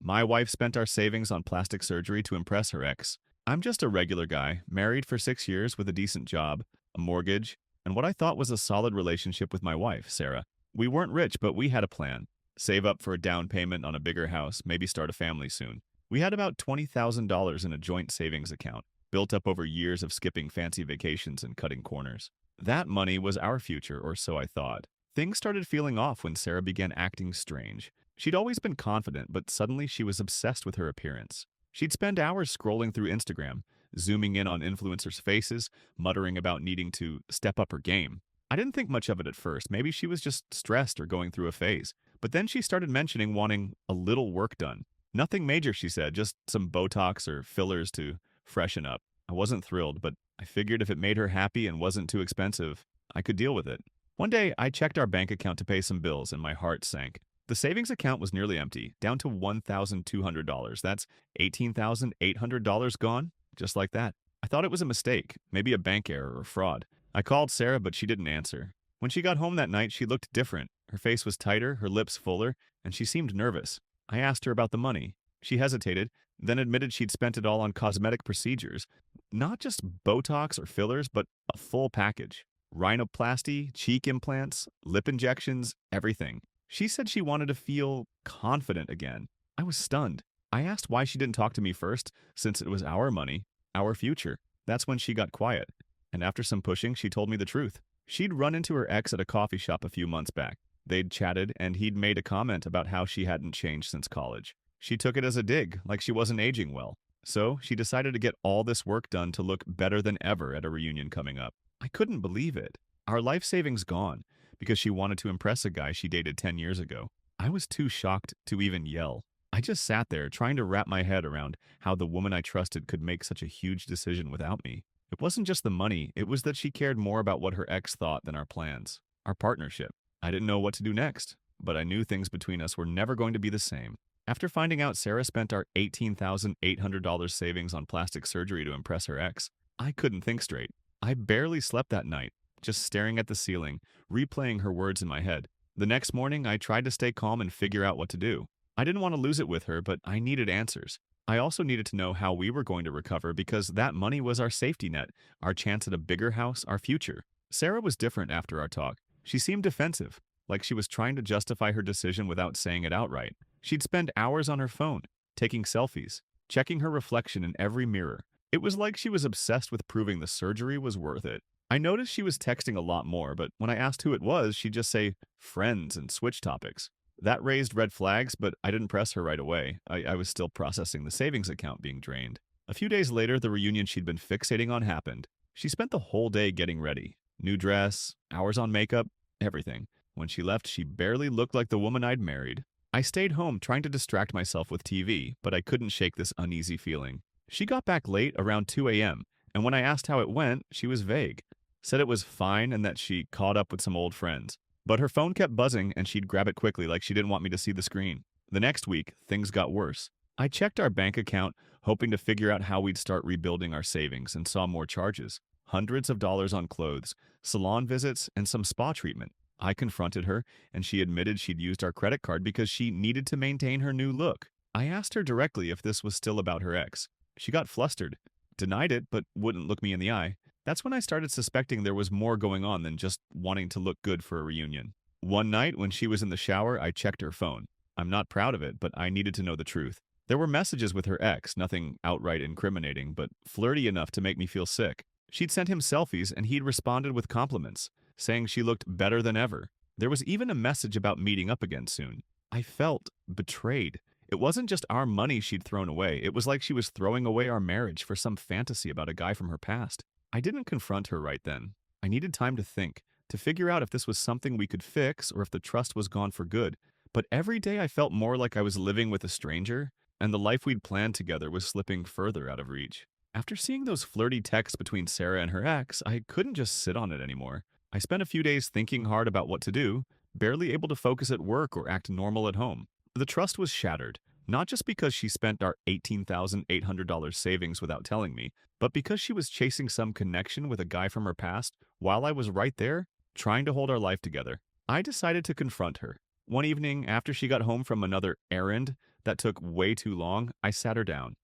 My wife spent our savings on plastic surgery to impress her ex. I'm just a regular guy, married for 6 years with a decent job, a mortgage, and what I thought was a solid relationship with my wife, Sarah. We weren't rich, but we had a plan. Save up for a down payment on a bigger house, maybe start a family soon. We had about $20,000 in a joint savings account, built up over years of skipping fancy vacations and cutting corners. That money was our future, or so I thought. Things started feeling off when Sarah began acting strange. She'd always been confident, but suddenly she was obsessed with her appearance. She'd spend hours scrolling through Instagram, zooming in on influencers' faces, muttering about needing to step up her game. I didn't think much of it at first. Maybe she was just stressed or going through a phase. But then she started mentioning wanting a little work done. Nothing major, she said, just some Botox or fillers to freshen up. I wasn't thrilled, but I figured if it made her happy and wasn't too expensive, I could deal with it. One day, I checked our bank account to pay some bills and my heart sank. The savings account was nearly empty, down to $1,200. That's $18,800 gone, just like that. I thought it was a mistake, maybe a bank error or fraud. I called Sarah, but she didn't answer. When she got home that night, she looked different. Her face was tighter, her lips fuller, and she seemed nervous. I asked her about the money. She hesitated, then admitted she'd spent it all on cosmetic procedures. Not just Botox or fillers, but a full package. Rhinoplasty, cheek implants, lip injections, everything. She said she wanted to feel confident again. I was stunned. I asked why she didn't talk to me first, since it was our money, our future. That's when she got quiet. And after some pushing, she told me the truth. She'd run into her ex at a coffee shop a few months back. They'd chatted, and he'd made a comment about how she hadn't changed since college. She took it as a dig, like she wasn't aging well. So she decided to get all this work done to look better than ever at a reunion coming up. I couldn't believe it. Our life savings gone because she wanted to impress a guy she dated 10 years ago. I was too shocked to even yell. I just sat there trying to wrap my head around how the woman I trusted could make such a huge decision without me. It wasn't just the money, it was that she cared more about what her ex thought than our plans, our partnership. I didn't know what to do next, but I knew things between us were never going to be the same. After finding out Sarah spent our $18,800 savings on plastic surgery to impress her ex, I couldn't think straight. I barely slept that night, just staring at the ceiling, replaying her words in my head. The next morning, I tried to stay calm and figure out what to do. I didn't want to lose it with her, but I needed answers. I also needed to know how we were going to recover because that money was our safety net, our chance at a bigger house, our future. Sarah was different after our talk. She seemed defensive, like she was trying to justify her decision without saying it outright. She'd spend hours on her phone, taking selfies, checking her reflection in every mirror. It was like she was obsessed with proving the surgery was worth it. I noticed she was texting a lot more, but when I asked who it was, she'd just say, friends, and switch topics. That raised red flags, but I didn't press her right away. I was still processing the savings account being drained. A few days later, the reunion she'd been fixating on happened. She spent the whole day getting ready. New dress, hours on makeup, everything. When she left, she barely looked like the woman I'd married. I stayed home trying to distract myself with TV, but I couldn't shake this uneasy feeling. She got back late, around 2 a.m., and when I asked how it went, she was vague. Said it was fine and that she caught up with some old friends. But her phone kept buzzing and she'd grab it quickly like she didn't want me to see the screen. The next week, things got worse. I checked our bank account, hoping to figure out how we'd start rebuilding our savings, and saw more charges. Hundreds of dollars on clothes, salon visits, and some spa treatment. I confronted her, and she admitted she'd used our credit card because she needed to maintain her new look. I asked her directly if this was still about her ex. She got flustered, denied it, but wouldn't look me in the eye. That's when I started suspecting there was more going on than just wanting to look good for a reunion. One night, when she was in the shower, I checked her phone. I'm not proud of it, but I needed to know the truth. There were messages with her ex, nothing outright incriminating, but flirty enough to make me feel sick. She'd sent him selfies, and he'd responded with compliments, saying she looked better than ever. There was even a message about meeting up again soon. I felt betrayed. It wasn't just our money she'd thrown away. It was like she was throwing away our marriage for some fantasy about a guy from her past. I didn't confront her right then. I needed time to think, to figure out if this was something we could fix or if the trust was gone for good. But every day I felt more like I was living with a stranger, and the life we'd planned together was slipping further out of reach. After seeing those flirty texts between Sarah and her ex, I couldn't just sit on it anymore. I spent a few days thinking hard about what to do, barely able to focus at work or act normal at home. The trust was shattered, not just because she spent our $18,800 savings without telling me, but because she was chasing some connection with a guy from her past while I was right there, trying to hold our life together. I decided to confront her. One evening, after she got home from another errand, That took way too long. I sat her down.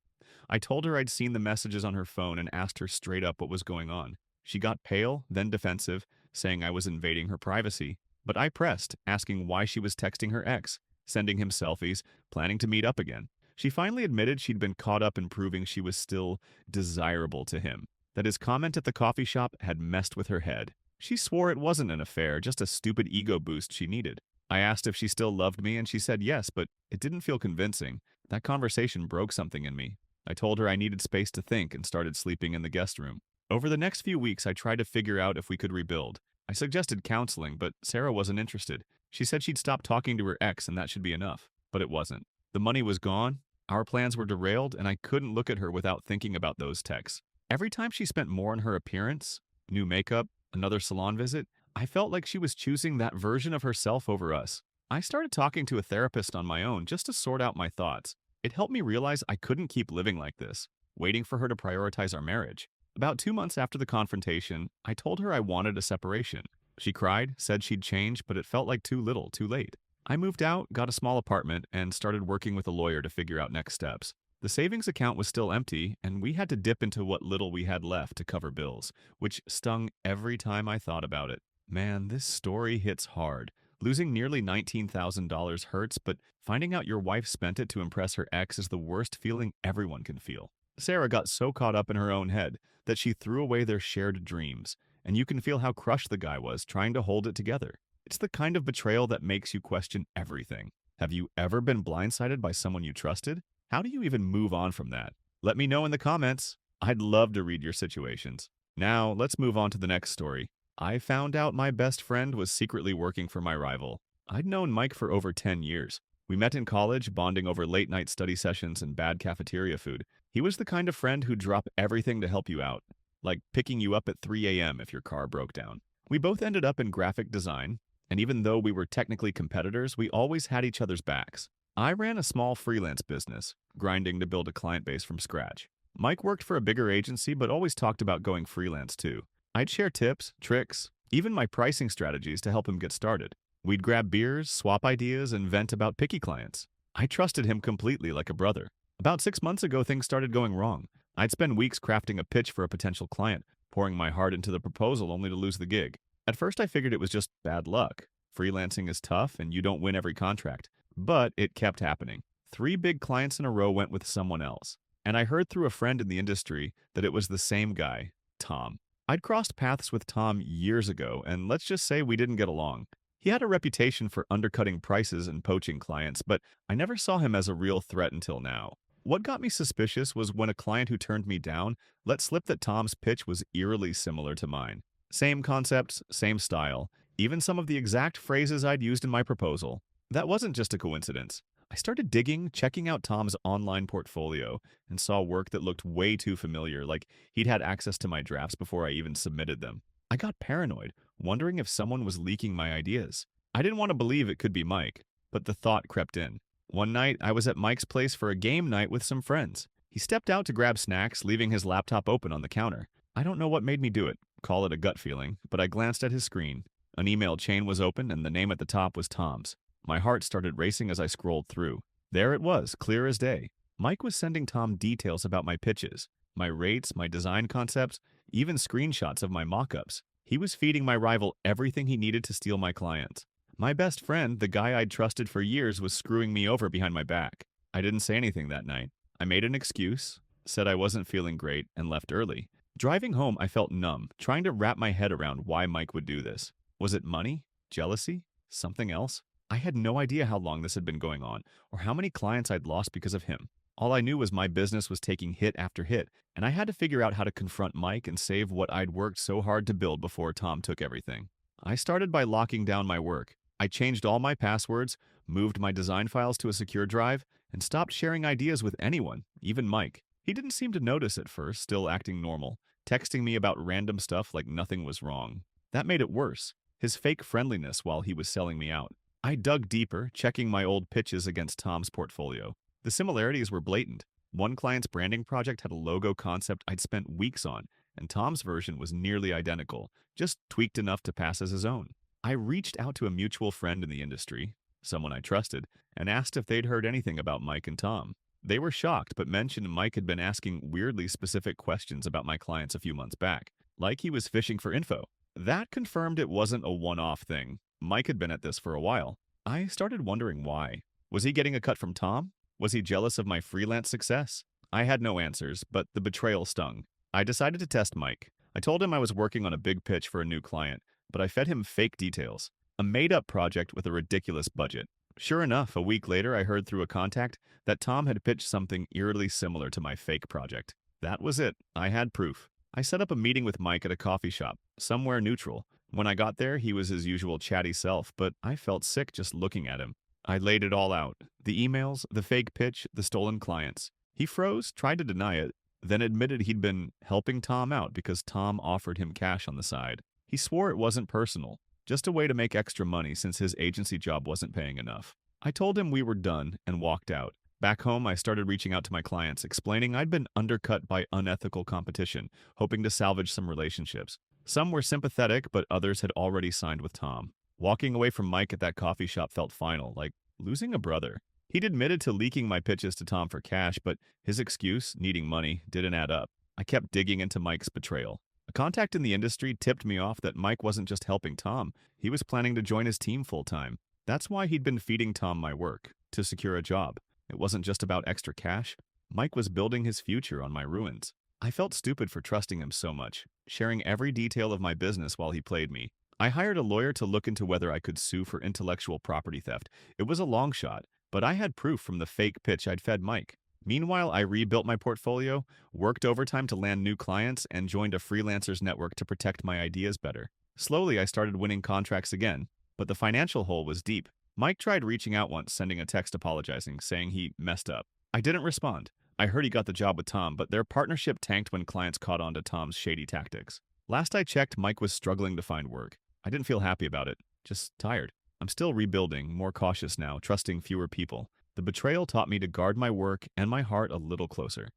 I told her I'd seen the messages on her phone and asked her straight up what was going on. She got pale, then defensive, saying I was invading her privacy. But I pressed, asking why she was texting her ex, sending him selfies, planning to meet up again. She finally admitted she'd been caught up in proving she was still desirable to him, that his comment at the coffee shop had messed with her head. She swore it wasn't an affair, just a stupid ego boost she needed. I asked if she still loved me, and she said yes, but it didn't feel convincing. That conversation broke something in me. I told her I needed space to think and started sleeping in the guest room. Over the next few weeks, I tried to figure out if we could rebuild. I suggested counseling, but Sarah wasn't interested. She said she'd stop talking to her ex and that should be enough. But it wasn't. The money was gone, our plans were derailed, and I couldn't look at her without thinking about those texts. Every time she spent more on her appearance, new makeup, another salon visit, I felt like she was choosing that version of herself over us. I started talking to a therapist on my own just to sort out my thoughts. It helped me realize I couldn't keep living like this, waiting for her to prioritize our marriage. About 2 months after the confrontation, I told her I wanted a separation. She cried, said she'd change, but it felt like too little, too late. I moved out, got a small apartment, and started working with a lawyer to figure out next steps. The savings account was still empty, and we had to dip into what little we had left to cover bills, which stung every time I thought about it. Man, this story hits hard. Losing nearly $19,000 hurts, but finding out your wife spent it to impress her ex is the worst feeling everyone can feel. Sarah got so caught up in her own head that she threw away their shared dreams, and you can feel how crushed the guy was trying to hold it together. It's the kind of betrayal that makes you question everything. Have you ever been blindsided by someone you trusted? How do you even move on from that? Let me know in the comments. I'd love to read your situations. Now, let's move on to the next story. I found out my best friend was secretly working for my rival. I'd known Mike for over 10 years. We met in college, bonding over late-night study sessions and bad cafeteria food. He was the kind of friend who'd drop everything to help you out, like picking you up at 3 a.m. if your car broke down. We both ended up in graphic design, and even though we were technically competitors, we always had each other's backs. I ran a small freelance business, grinding to build a client base from scratch. Mike worked for a bigger agency, but always talked about going freelance too. I'd share tips, tricks, even my pricing strategies to help him get started. We'd grab beers, swap ideas, and vent about picky clients. I trusted him completely like a brother. About 6 months ago, things started going wrong. I'd spend weeks crafting a pitch for a potential client, pouring my heart into the proposal only to lose the gig. At first, I figured it was just bad luck. Freelancing is tough, and you don't win every contract. But it kept happening. 3 big clients in a row went with someone else. And I heard through a friend in the industry that it was the same guy, Tom. I'd crossed paths with Tom years ago, and let's just say we didn't get along. He had a reputation for undercutting prices and poaching clients, but I never saw him as a real threat until now. What got me suspicious was when a client who turned me down let slip that Tom's pitch was eerily similar to mine. Same concepts, same style, even some of the exact phrases I'd used in my proposal. That wasn't just a coincidence. I started digging, checking out Tom's online portfolio, and saw work that looked way too familiar, like he'd had access to my drafts before I even submitted them. I got paranoid, wondering if someone was leaking my ideas. I didn't want to believe it could be Mike, but the thought crept in. One night, I was at Mike's place for a game night with some friends. He stepped out to grab snacks, leaving his laptop open on the counter. I don't know what made me do it, call it a gut feeling, but I glanced at his screen. An email chain was open, and the name at the top was Tom's. My heart started racing as I scrolled through. There it was, clear as day. Mike was sending Tom details about my pitches, my rates, my design concepts, even screenshots of my mock-ups. He was feeding my rival everything he needed to steal my clients. My best friend, the guy I'd trusted for years, was screwing me over behind my back. I didn't say anything that night. I made an excuse, said I wasn't feeling great, and left early. Driving home, I felt numb, trying to wrap my head around why Mike would do this. Was it money? Jealousy? Something else? I had no idea how long this had been going on, or how many clients I'd lost because of him. All I knew was my business was taking hit after hit, and I had to figure out how to confront Mike and save what I'd worked so hard to build before Tom took everything. I started by locking down my work. I changed all my passwords, moved my design files to a secure drive, and stopped sharing ideas with anyone, even Mike. He didn't seem to notice at first, still acting normal, texting me about random stuff like nothing was wrong. That made it worse, his fake friendliness while he was selling me out. I dug deeper, checking my old pitches against Tom's portfolio. The similarities were blatant. One client's branding project had a logo concept I'd spent weeks on, and Tom's version was nearly identical, just tweaked enough to pass as his own. I reached out to a mutual friend in the industry, someone I trusted, and asked if they'd heard anything about Mike and Tom. They were shocked, but mentioned Mike had been asking weirdly specific questions about my clients a few months back, like he was fishing for info. That confirmed it wasn't a one-off thing. Mike had been at this for a while. I started wondering why. Was he getting a cut from Tom? Was he jealous of my freelance success? I had no answers, but the betrayal stung. I decided to test Mike. I told him I was working on a big pitch for a new client, but I fed him fake details. A made-up project with a ridiculous budget. Sure enough, a week later I heard through a contact that Tom had pitched something eerily similar to my fake project. That was it. I had proof. I set up a meeting with Mike at a coffee shop, somewhere neutral. When I got there, he was his usual chatty self, but I felt sick just looking at him. I laid it all out. The emails, the fake pitch, the stolen clients. He froze, tried to deny it, then admitted he'd been helping Tom out because Tom offered him cash on the side. He swore it wasn't personal, just a way to make extra money since his agency job wasn't paying enough. I told him we were done and walked out. Back home, I started reaching out to my clients, explaining I'd been undercut by unethical competition, hoping to salvage some relationships. Some were sympathetic, but others had already signed with Tom. Walking away from Mike at that coffee shop felt final, like losing a brother. He'd admitted to leaking my pitches to Tom for cash, but his excuse, needing money, didn't add up. I kept digging into Mike's betrayal. A contact in the industry tipped me off that Mike wasn't just helping Tom, he was planning to join his team full-time. That's why he'd been feeding Tom my work, to secure a job. It wasn't just about extra cash. Mike was building his future on my ruins. I felt stupid for trusting him so much, sharing every detail of my business while he played me. I hired a lawyer to look into whether I could sue for intellectual property theft. It was a long shot, but I had proof from the fake pitch I'd fed Mike. Meanwhile, I rebuilt my portfolio, worked overtime to land new clients, and joined a freelancers network to protect my ideas better. Slowly, I started winning contracts again, but the financial hole was deep. Mike tried reaching out once, sending a text apologizing, saying he messed up. I didn't respond. I heard he got the job with Tom, but their partnership tanked when clients caught on to Tom's shady tactics. Last I checked, Mike was struggling to find work. I didn't feel happy about it, just tired. I'm still rebuilding, more cautious now, trusting fewer people. The betrayal taught me to guard my work and my heart a little closer.